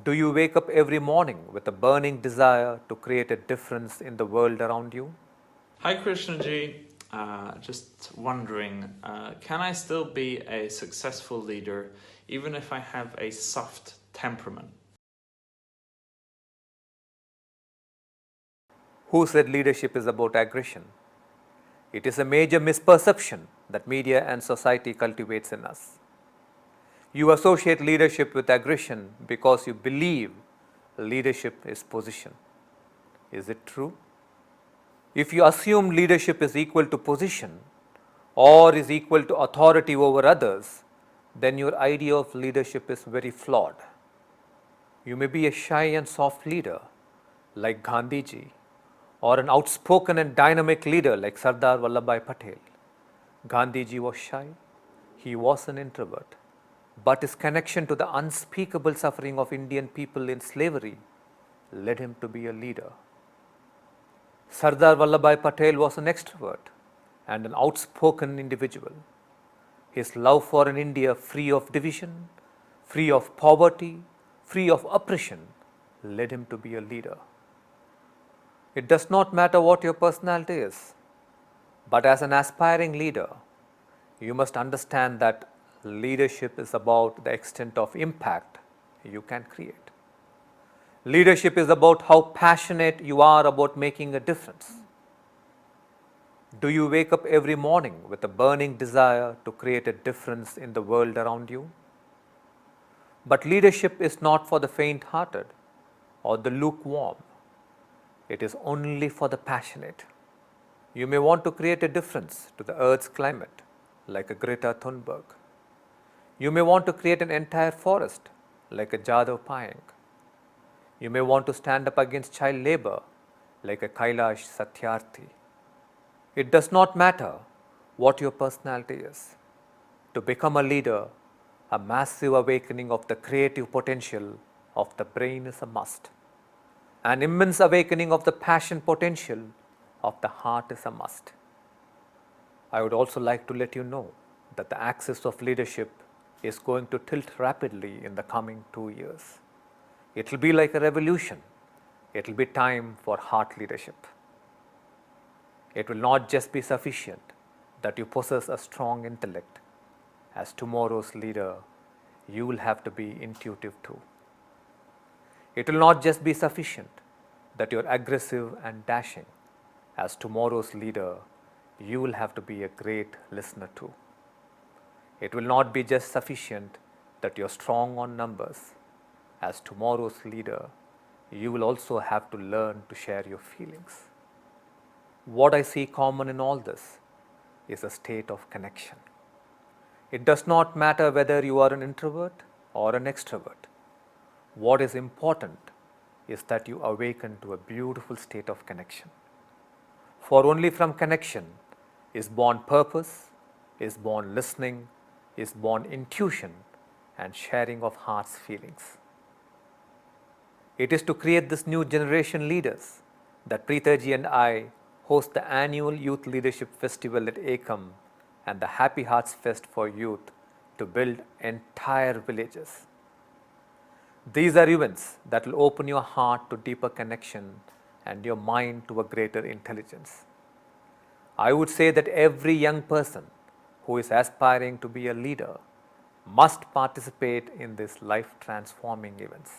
Do you wake up every morning with a burning desire to create a difference in the world around you? Hi Krishnaji, just wondering, can I still be a successful leader even if I have a soft temperament? Who said leadership is about aggression? It is a major misperception that media and society cultivates in us. You associate leadership with aggression because you believe leadership is position. Is it true? If you assume leadership is equal to position or is equal to authority over others, then your idea of leadership is very flawed. You may be a shy and soft leader like Gandhiji, or an outspoken and dynamic leader like Sardar Vallabhbhai Patel. Gandhiji was shy, he was an introvert, but his connection to the unspeakable suffering of Indian people in slavery led him to be a leader. Sardar Vallabhbhai Patel was an extrovert and an outspoken individual. His love for an India free of division, free of poverty, free of oppression led him to be a leader. It does not matter what your personality is, but as an aspiring leader, you must understand that leadership is about the extent of impact you can create. Leadership is about how passionate you are about making a difference. Do you wake up every morning with a burning desire to create a difference in the world around you? But leadership is not for the faint-hearted or the lukewarm. It is only for the passionate. You may want to create a difference to the Earth's climate, like a Greta Thunberg. You may want to create an entire forest, like a Jadhav Payeng. You may want to stand up against child labor, like a Kailash Satyarthi. It does not matter what your personality is. To become a leader, a massive awakening of the creative potential of the brain is a must. An immense awakening of the passion potential of the heart is a must. I would also like to let you know that the axis of leadership is going to tilt rapidly in the coming 2 years. It will be like a revolution. It will be time for heart leadership. It will not just be sufficient that you possess a strong intellect. As tomorrow's leader, you will have to be intuitive too. It will not just be sufficient that you're aggressive and dashing. As tomorrow's leader, you will have to be a great listener too. It will not be just sufficient that you're strong on numbers. As tomorrow's leader, you will also have to learn to share your feelings. What I see common in all this is a state of connection. It does not matter whether you are an introvert or an extrovert. What is important is that you awaken to a beautiful state of connection. For only from connection is born purpose, is born listening, is born intuition and sharing of heart's feelings. It is to create this new generation leaders that Preethaji and I host the annual Youth Leadership Festival at Ekam and the Happy Hearts Fest for Youth to build entire villages. These are events that will open your heart to deeper connection and your mind to a greater intelligence. I would say that every young person who is aspiring to be a leader must participate in these life-transforming events.